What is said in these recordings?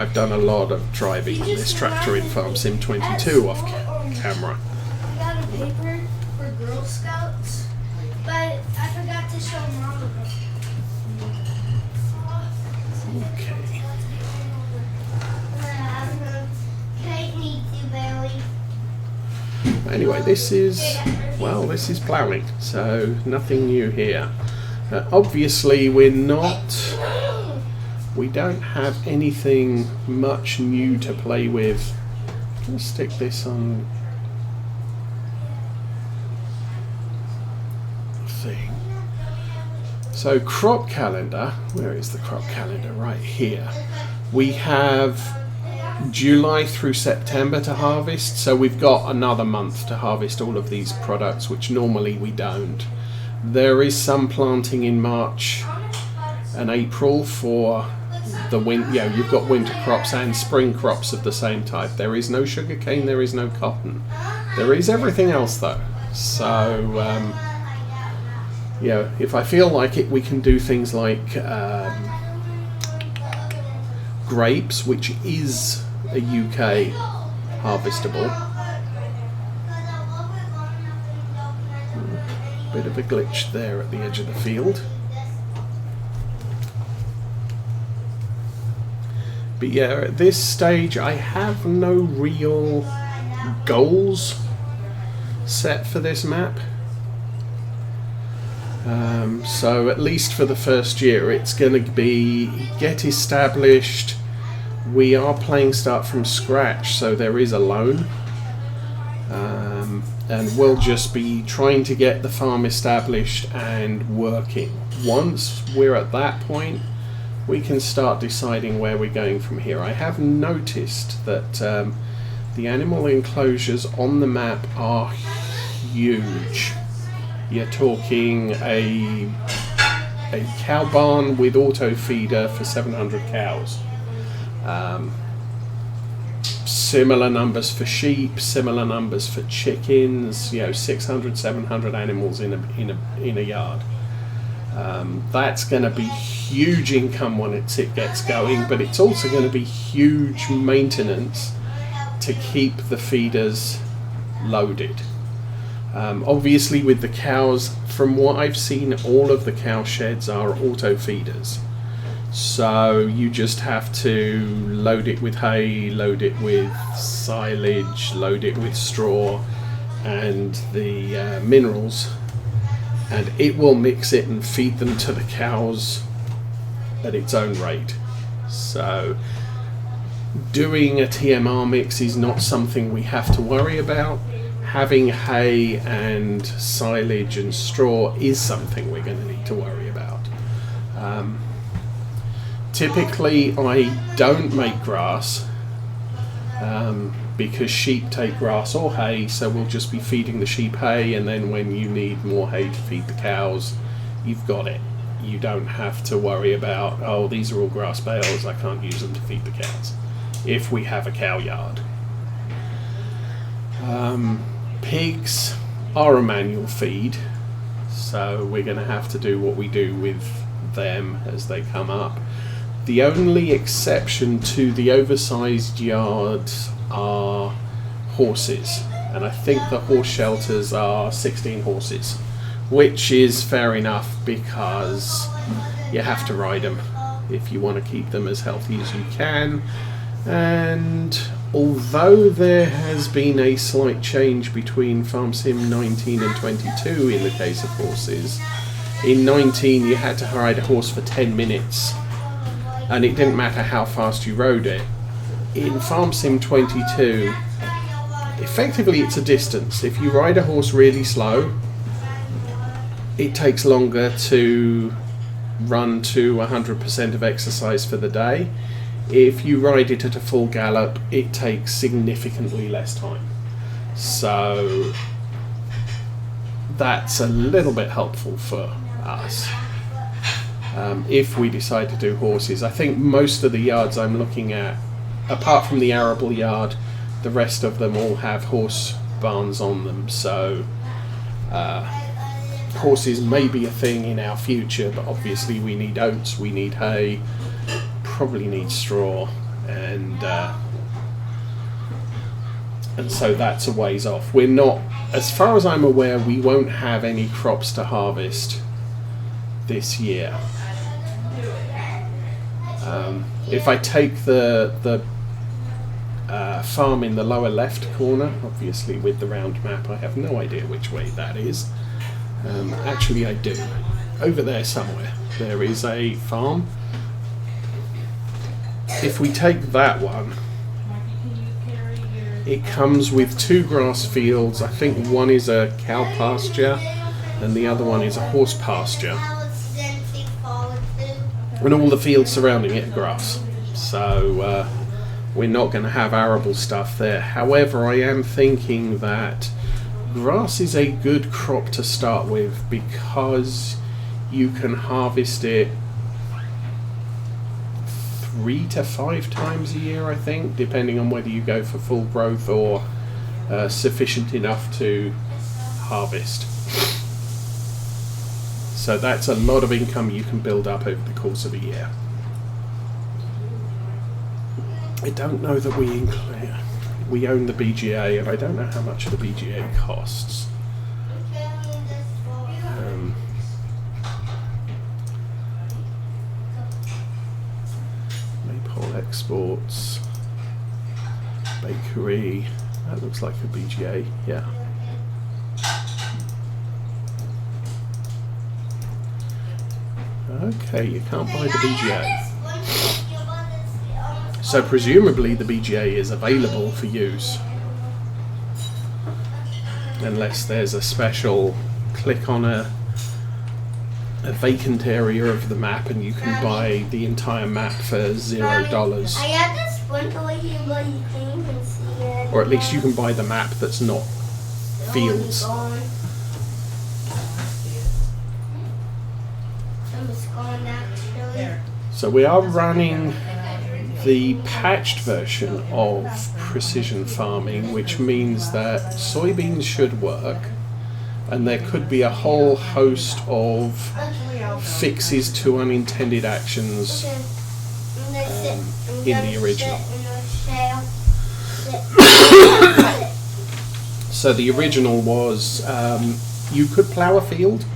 I've done a lot of driving on this tractor in Farm Sim 22 off camera. I got a paper for Girl Scouts, but I forgot to show Mom. Okay. Anyway, this is plowing, so nothing new here. Obviously, we don't have anything much new to play with. I'm going to stick this on thing. So crop calendar, where is the crop calendar? Right here. We have July through September to harvest, so we've got another month to harvest all of these products, which normally we don't. There is some planting in March and April for the winter. You've got winter crops and spring crops of the same type. There is no sugarcane, there is no cotton. There is everything else though. So if I feel like it, we can do things like grapes, which is a UK harvestable. Bit of a glitch there at the edge of the field. But yeah, at this stage I have no real goals set for this map. So at least for the first year it's going to be get established. We are playing start from scratch, so there is a loan, and we'll just be trying to get the farm established and working. Once we're at that point, we can start deciding where we're going from here. I have noticed that the animal enclosures on the map are huge. You're talking a cow barn with auto feeder for 700 cows. Similar numbers for sheep, similar numbers for chickens. 600, 700 animals in a yard. That's going to be huge income when it gets going, but it's also going to be huge maintenance to keep the feeders loaded. Obviously with the cows, from what I've seen, all of the cow sheds are auto feeders. So you just have to load it with hay, load it with silage, load it with straw and the minerals, and it will mix it and feed them to the cows at its own rate. So doing a TMR mix is not something we have to worry about. Having hay and silage and straw is something we're going to need to worry about. Typically I don't make grass because sheep take grass or hay, so we'll just be feeding the sheep hay, and then when you need more hay to feed the cows, you've got it. You don't have to worry about, oh, these are all grass bales, I can't use them to feed the cows, if we have a cow yard. Pigs are a manual feed, so we're going to have to do what we do with them as they come up. The only exception to the oversized yards are horses, and I think the horse shelters are 16 horses, which is fair enough because you have to ride them if you want to keep them as healthy as you can. And although there has been a slight change between Farm Sim 19 and 22 in the case of horses, in 19 you had to ride a horse for 10 minutes and it didn't matter how fast you rode it. In Farm Sim 22, effectively it's a distance. If you ride a horse really slow, it takes longer to run to 100% of exercise for the day. If you ride it at a full gallop, it takes significantly less time. So that's a little bit helpful for us. If we decide to do horses, I think most of the yards I'm looking at, apart from the arable yard, the rest of them all have horse barns on them. So horses may be a thing in our future, but obviously we need oats, we need hay, probably need straw, and so that's a ways off. We're not, as far as I'm aware, we won't have any crops to harvest this year. If I take the farm in the lower left corner, obviously with the round map, I have no idea which way that is. Actually, I do. Over there somewhere, there is a farm. If we take that one, it comes with 2 grass fields. I think one is a cow pasture and the other one is a horse pasture. And all the fields surrounding it are grass. So we're not going to have arable stuff there. However, I am thinking that grass is a good crop to start with because you can harvest it 3 to 5 times a year, I think, depending on whether you go for full growth or sufficient enough to harvest. So that's a lot of income you can build up over the course of a year. I don't know that we own the BGA, and I don't know how much the BGA costs. Maypole Exports, Bakery, that looks like a BGA, yeah. Okay, you can't buy the BGA. So presumably the BGA is available for use. Unless there's a special click on a vacant area of the map and you can buy the entire map for $0. I have this sprinkler here, but you can't even see it. Or at least you can buy the map that's not fields. So we are running the patched version of precision farming, which means that soybeans should work, and there could be a whole host of fixes to unintended actions in the original. So the original was you could plow a field,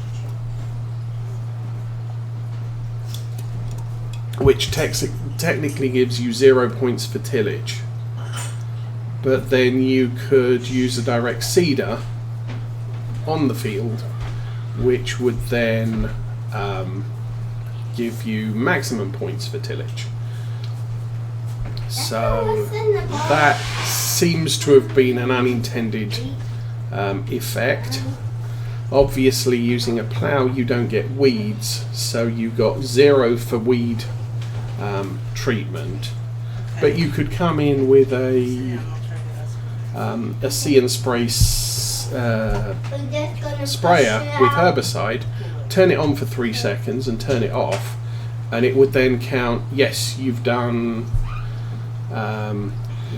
which technically gives you 0 points for tillage, but then you could use a direct seeder on the field, which would then give you maximum points for tillage. So that seems to have been an unintended effect. Obviously, using a plough you don't get weeds, so you got 0 for weed treatment, but you could come in with a see and spray sprayer with herbicide, turn it on for 3 seconds and turn it off, and it would then count, yes, you've done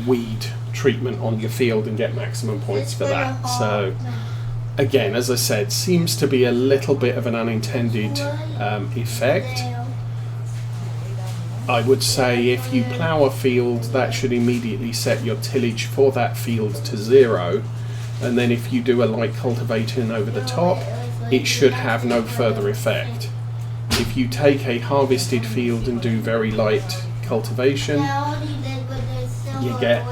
weed treatment on your field, and get maximum points for that. So again, as I said, seems to be a little bit of an unintended effect. I would say if you plough a field, that should immediately set your tillage for that field to 0, and then if you do a light cultivating over the top, it should have no further effect. If you take a harvested field and do very light cultivation, you get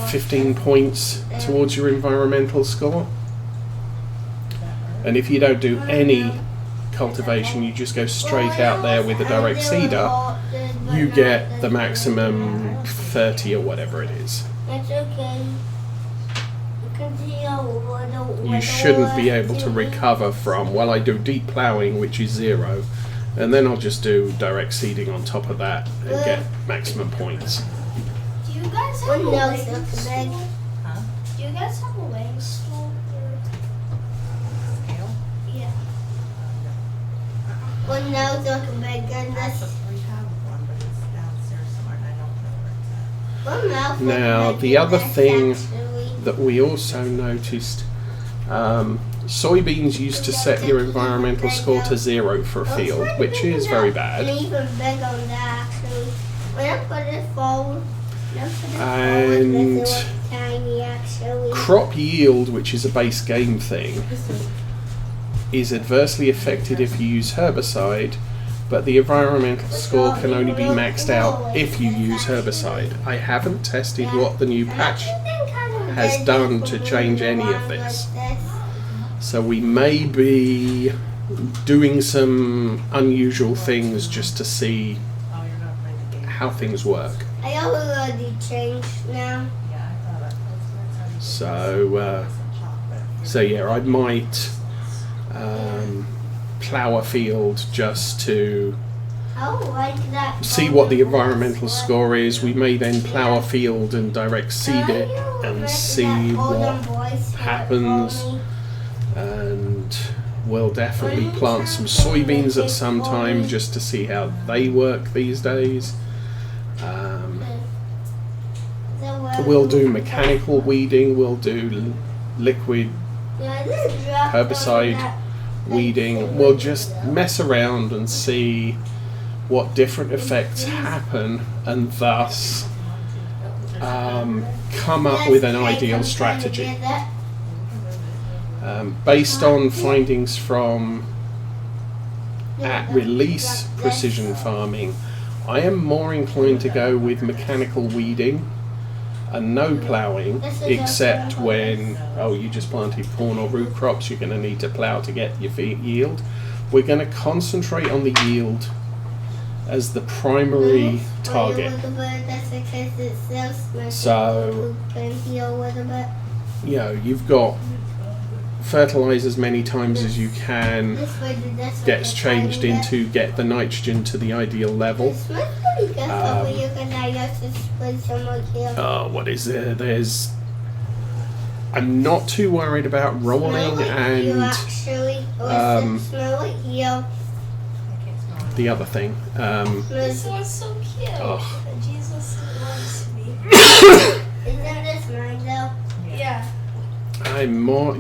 15 points towards your environmental score. And if you don't do any cultivation, you just go straight out there with a direct seeder, you get the maximum 30 or whatever it is. That's okay. You shouldn't be able to recover from, well, I do deep ploughing, which is 0, and then I'll just do direct seeding on top of that and get maximum points. Do you guys have a weighing stool? Huh? Do you guys have a weighing stool? Yeah. One nose like a big goodness. Now, the other thing that we also noticed, soybeans used to set your environmental score to 0 for a field, which is very bad. And tiny, actually. crop yield, which is a base game thing, is adversely affected if you use herbicide, but the environmental score can only be maxed out if you use herbicide. I haven't tested what the new patch has done to change any of this. So we may be doing some unusual things just to see how things work. I already changed now. So yeah, I might plough a field just to see what the environmental score is. We may then plough a field and direct seed it and see what happens. And we'll definitely plant some soybeans at some time just to see how they work these days. We'll do mechanical weeding, we'll do liquid herbicide weeding. We'll just mess around and see what different effects happen and thus come up with an ideal strategy. Based on findings from at release precision farming, I am more inclined to go with mechanical weeding and no ploughing, except when you just planted corn or root crops, you're going to need to plough to get your yield. We're going to concentrate on the yield as the primary target. So you've got fertilize as many times as you can, gets changed into get the nitrogen to the ideal level. What is there? I'm not too worried about rolling and the other thing. This one's so cute. Jesus loves me. Isn't this mine though? Yeah. I'm more,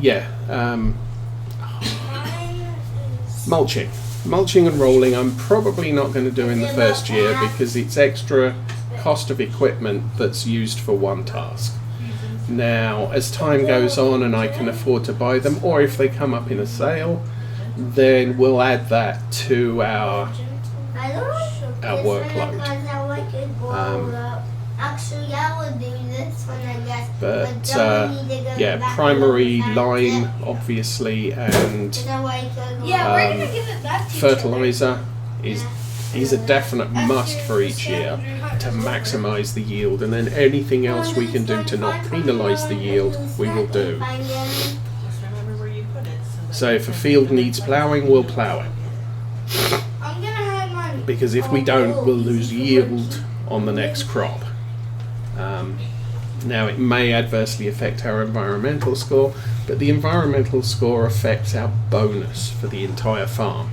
mulching and rolling I'm probably not going to do in the first year because it's extra cost of equipment that's used for one task. Now as time goes on and I can afford to buy them, or if they come up in a sale, then we'll add that to our workload. Actually, I will do this one, I guess. But primary lime, obviously, and fertilizer is a definite must for each year to maximize the yield, and then anything else we can do to not penalize the yield, we will do. So if a field needs plowing, we'll plow it. Because if we don't, we'll lose yield on the next crop. Now it may adversely affect our environmental score, but the environmental score affects our bonus for the entire farm.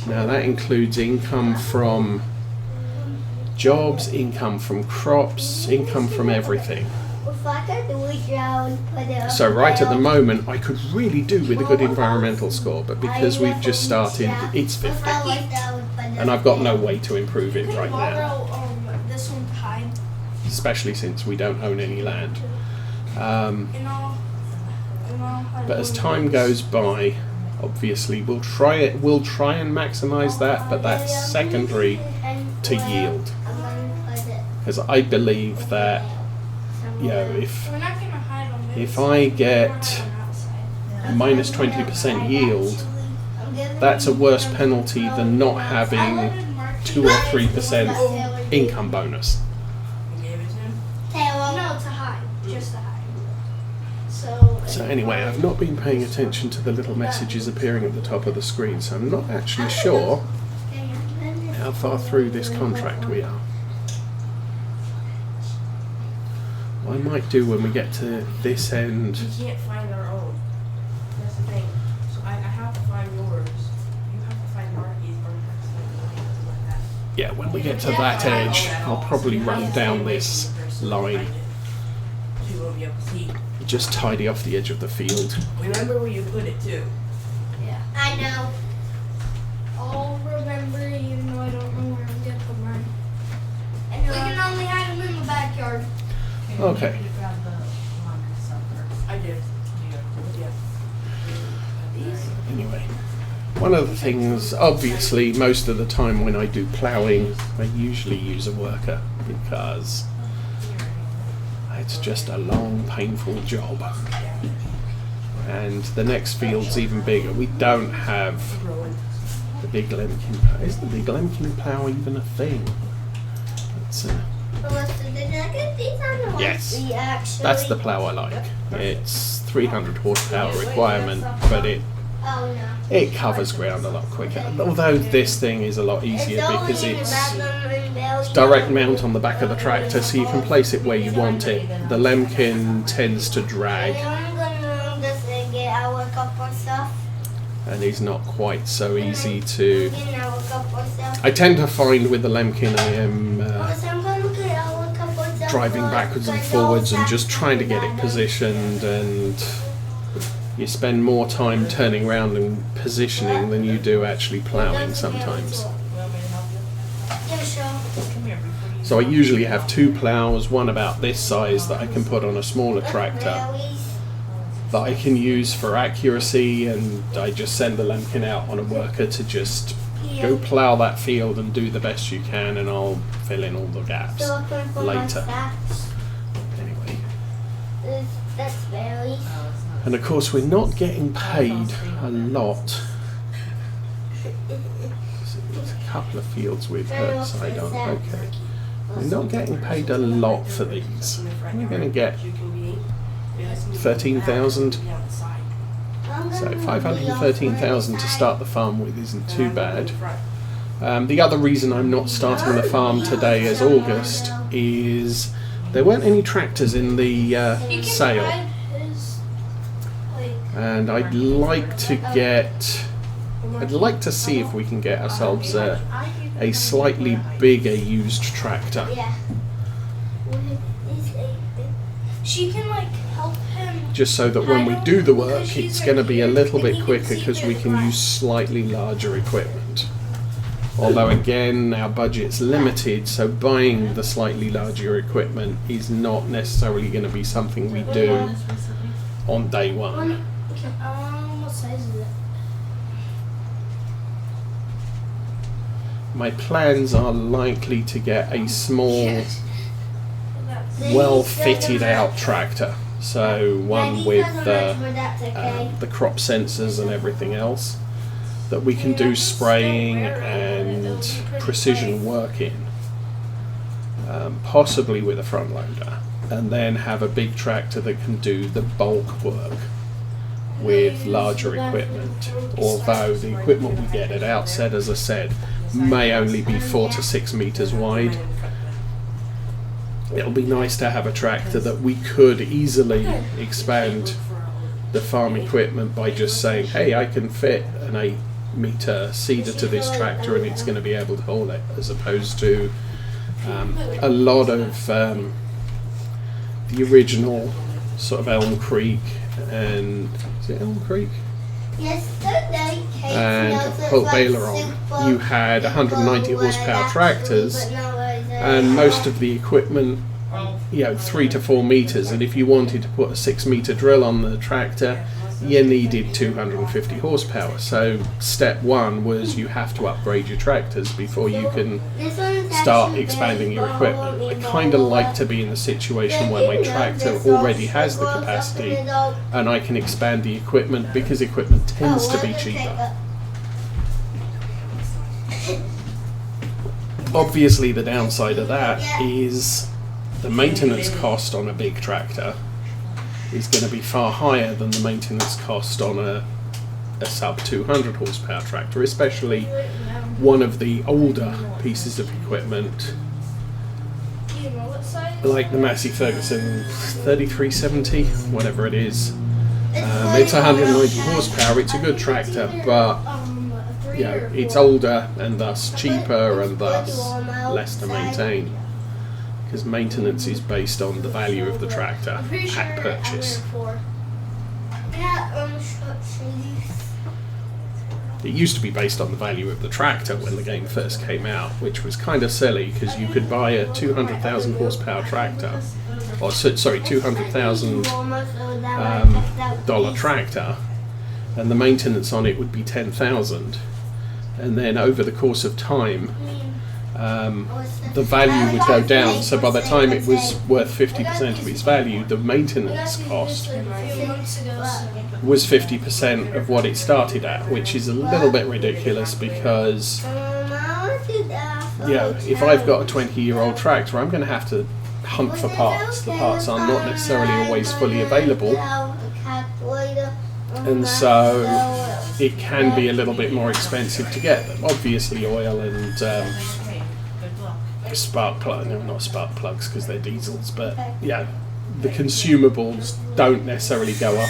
Now that includes income from jobs, income from crops, income from everything. So right at the moment I could really do with a good environmental score, but because we've just started, it's 50. And I've got no way to improve it right now. Especially since we don't own any land. But as time goes by, obviously we'll try and maximize that, but that's secondary to yield. Because I believe that if I get minus 20% yield, that's a worse penalty than not having 2 or 3% income bonus. So anyway, I've not been paying attention to the little messages appearing at the top of the screen, so I'm not actually sure how far through this contract we are. What I might do when we get to this end... We can't find our own. That's the thing. So I have to find yours. You have to find Marky's, or you have to find mine, something like that. Yeah, when we get to that edge, I'll probably run down this line. Just tidy off the edge of the field. Remember where you put it too. Yeah, I know. I'll remember, even though I don't know where I'm gonna put mine. I know can only have them in the backyard. Okay. You need to grab the laundry stuff first. I did. Yeah. Anyway, one of the things, obviously, most of the time when I do ploughing, I usually use a worker because it's just a long, painful job. And the next field's even bigger. We don't have the big Lemkin plough. Is the big Lemkin plough even a thing? It's, yes, that's the plough I like. It's 300 horsepower requirement, but it covers ground a lot quicker. Although this thing is a lot easier because it's direct mount on the back of the tractor, so you can place it where you want it. The Lemkin tends to drag and is not quite so easy to... I tend to find with the Lemkin I am driving backwards and forwards and just trying to get it positioned, and you spend more time turning around and positioning than you do actually ploughing sometimes. So I usually have two ploughs, one about this size that I can put on a smaller tractor that I can use for accuracy, and I just send the Lemkin out on a worker to just go plough that field and do the best you can, and I'll fill in all the gaps later. Anyway. And of course we're not getting paid a lot. There's a couple of fields with herbicide on. Okay. We're not getting paid a lot for these. We're going to get 13,000. So 513,000 to start the farm with isn't too bad. The other reason I'm not starting the farm today as August is there weren't any tractors in the sale. And I'd like to see if we can get ourselves a slightly bigger used tractor. She can help him. Just so that when we do the work, it's going to be a little bit quicker because we can use slightly larger equipment. Although again, our budget's limited, so buying the slightly larger equipment is not necessarily going to be something we do on day one. What size is it? My plans are likely to get a small, well fitted out tractor. So one with the crop sensors and everything else that we can do spraying and precision work in, possibly with a front loader, and then have a big tractor that can do the bulk work with larger equipment. Although the equipment we get at outset, as I said, may only be 4 to 6 meters wide. It'll be nice to have a tractor that we could easily expand the farm equipment by just saying, hey, I can fit an 8-meter seeder to this tractor and it's going to be able to haul it, as opposed to a lot of the original sort of Elm Creek and... is it Elm Creek? Yesterday, and Holt Baileron, you had 190 horsepower tractors, and most of the equipment, 3 to 4 meters, and if you wanted to put a 6-meter drill on the tractor, you needed 250 horsepower. So step one was you have to upgrade your tractors before you can start expanding your equipment. I kind of like to be in the situation where my tractor already has the capacity and I can expand the equipment, because equipment tends to be cheaper. Obviously the downside of that is the maintenance cost on a big tractor is going to be far higher than the maintenance cost on a sub 200 horsepower tractor, especially one of the older pieces of equipment like the Massey Ferguson 3370, whatever it is. It's 190 horsepower, it's a good tractor, but it's older and thus cheaper and thus less to maintain, because maintenance is based on the value of the tractor at purchase. It used to be based on the value of the tractor when the game first came out, which was kind of silly because you could buy a 200,000 horsepower tractor, or sorry, $200,000 dollar tractor, and the maintenance on it would be 10,000, and then over the course of time, the value would go down. So by the time it was worth 50% of its value, the maintenance cost was 50% of what it started at, which is a little bit ridiculous because, if I've got a 20-year-old tractor, I'm going to have to hunt for parts. The parts are not necessarily always fully available, and so it can be a little bit more expensive to get them. Obviously, oil and spark plug, no, not spark plugs because they're diesels, but yeah, the consumables don't necessarily go up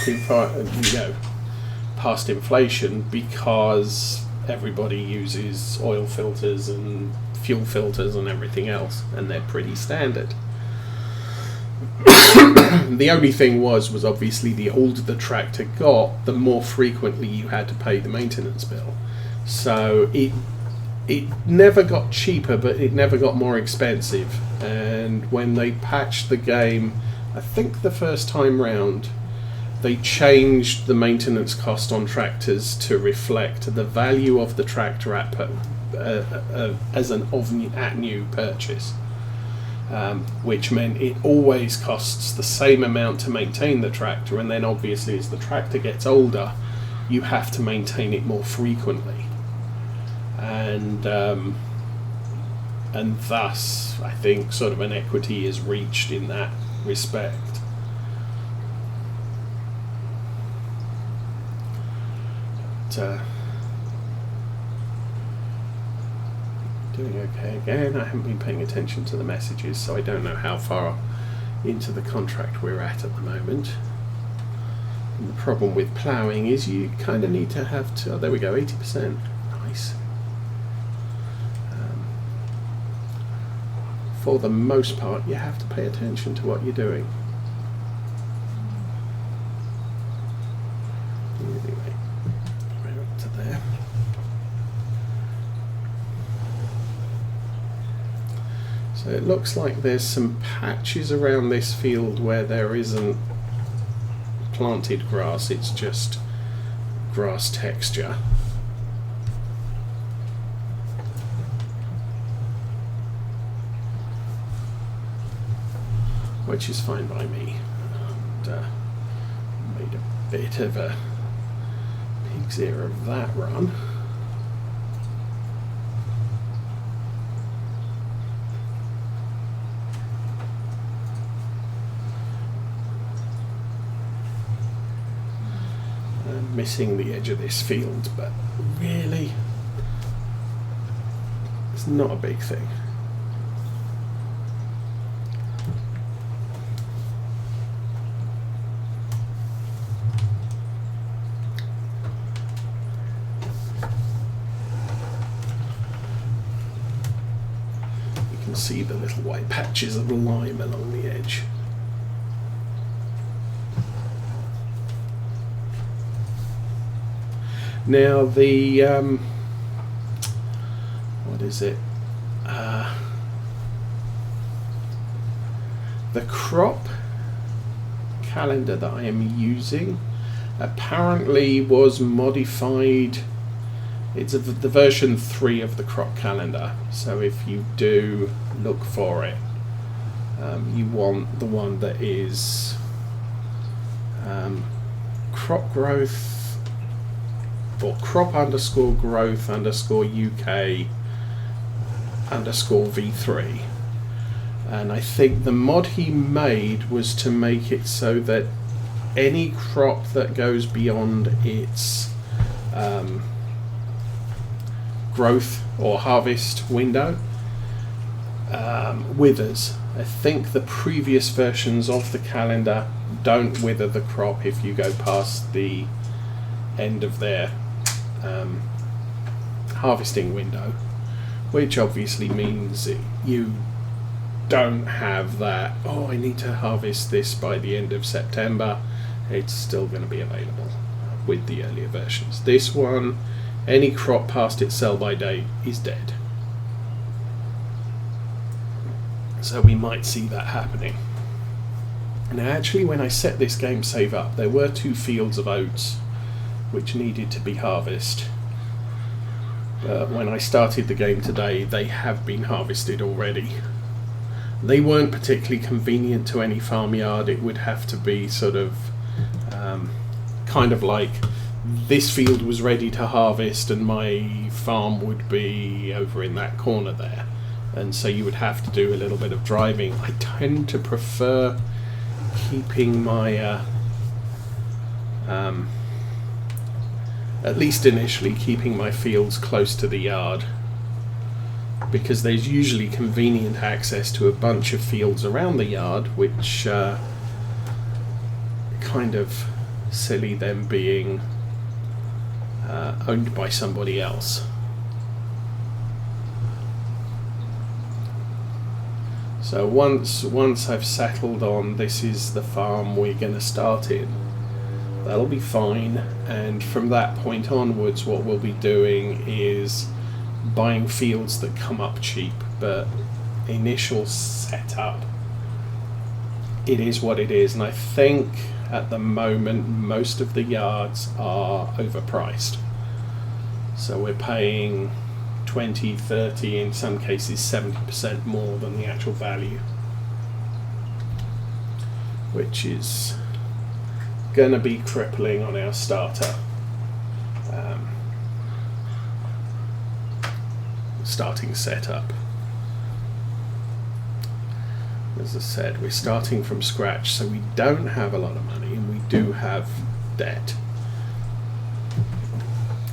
past inflation because everybody uses oil filters and fuel filters and everything else, and they're pretty standard. The only thing was obviously the older the tractor got, the more frequently you had to pay the maintenance bill. So it never got cheaper, but it never got more expensive. And when they patched the game, I think the first time round, they changed the maintenance cost on tractors to reflect the value of the tractor as an at-new purchase. Which meant it always costs the same amount to maintain the tractor, and then obviously as the tractor gets older, you have to maintain it more frequently, and thus I think sort of an equity is reached in that respect. But, doing okay again. I haven't been paying attention to the messages, so I don't know how far into the contract we're at the moment. And the problem with ploughing is you kind of need to have to, oh, there we go, 80%. Nice. For the most part, you have to pay attention to what you're doing. Anyway, we're up to there. So it looks like there's some patches around this field where there isn't planted grass, it's just grass texture. Which is fine by me. And, made a bit of a pig's ear of that run. Missing the edge of this field, but really it's not a big thing. You can see the little white patches of lime along the edge. Now the what is it? The crop calendar that I am using apparently was modified. It's the version 3 of the crop calendar. So if you do look for it, you want the one that is crop growth, or crop_growth_UK_V3, and I think the mod he made was to make it so that any crop that goes beyond its growth or harvest window withers. I think the previous versions of the calendar don't wither the crop if you go past the end of their harvesting window, which obviously means you don't have that, oh, I need to harvest this by the end of September. It's still going to be available with the earlier versions. This one Any crop past its sell-by date is dead. So we might see that happening. Now actually when I set this game save up, there were 2 fields of oats which needed to be harvested. But when I started the game today, they have been harvested already. They weren't particularly convenient to any farmyard. It would have to be sort of kind of like this field was ready to harvest and my farm would be over in that corner there. And so you would have to do a little bit of driving. I tend to prefer keeping my at least initially keeping my fields close to the yard, because there's usually convenient access to a bunch of fields around the yard, which kind of silly them being owned by somebody else. So once I've settled on this is the farm we're going to start in, that'll be fine. And from that point onwards, what we'll be doing is buying fields that come up cheap. But initial setup, it is what it is. And I think at the moment most of the yards are overpriced. So we're paying 20, 30, in some cases 70% more than the actual value, which is going to be crippling on our starter starting setup. As I said, we're starting from scratch, so we don't have a lot of money and we do have debt.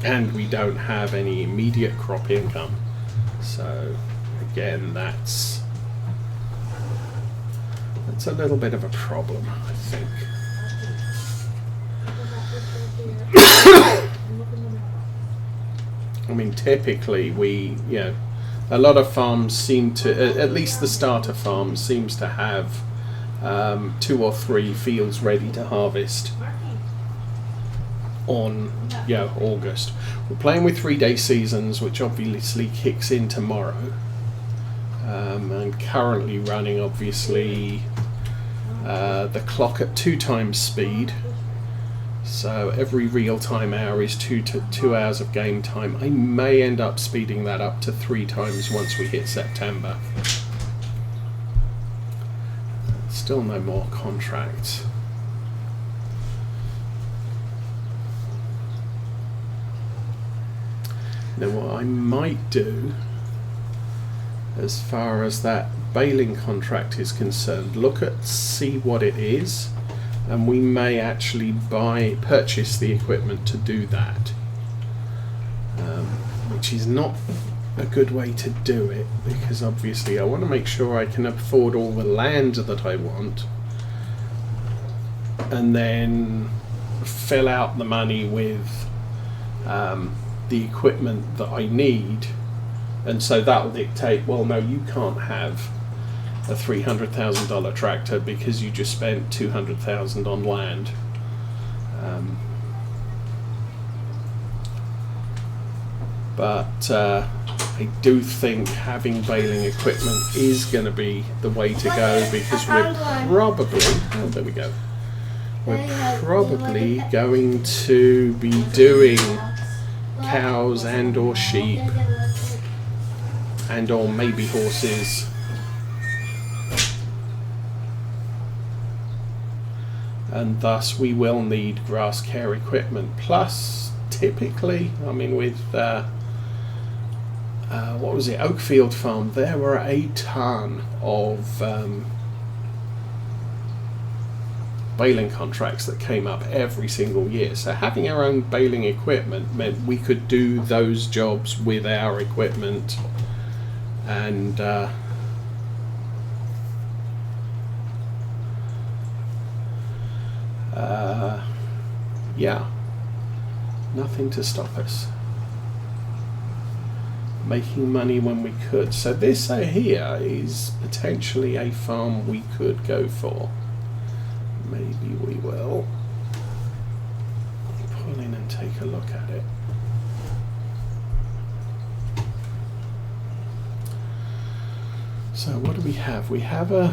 And we don't have any immediate crop income. So again, that's a little bit of a problem, I think. I mean, typically a lot of farms seem to, at least the starter farm seems to have 2 or 3 fields ready to harvest on August. We're playing with 3-day seasons, which obviously kicks in tomorrow, and currently running obviously the clock at 2 times speed, so every real-time hour is 2 hours of game time. I may end up speeding that up to 3 times once we hit September. Still no more contracts. Now what I might do, as far as that baling contract is concerned, see what it is, and we may actually purchase the equipment to do that, which is not a good way to do it, because obviously I want to make sure I can afford all the land that I want, and then fill out the money with the equipment that I need. And so that will dictate, well, no, you can't have a $300,000 tractor because you just spent $200,000 on land. But I do think having baling equipment is going to be the way to go, because we're probably, there we go, we're probably going to be doing cows and or sheep and or maybe horses, and thus we will need grass care equipment. Plus typically, I mean, with what was it, Oakfield Farm, there were a ton of baling contracts that came up every single year. So having our own baling equipment meant we could do those jobs with our equipment, and yeah, nothing to stop us making money when we could. So this here is potentially a farm we could go for. Maybe we will pull in and take a look at it. So what do we have? We have a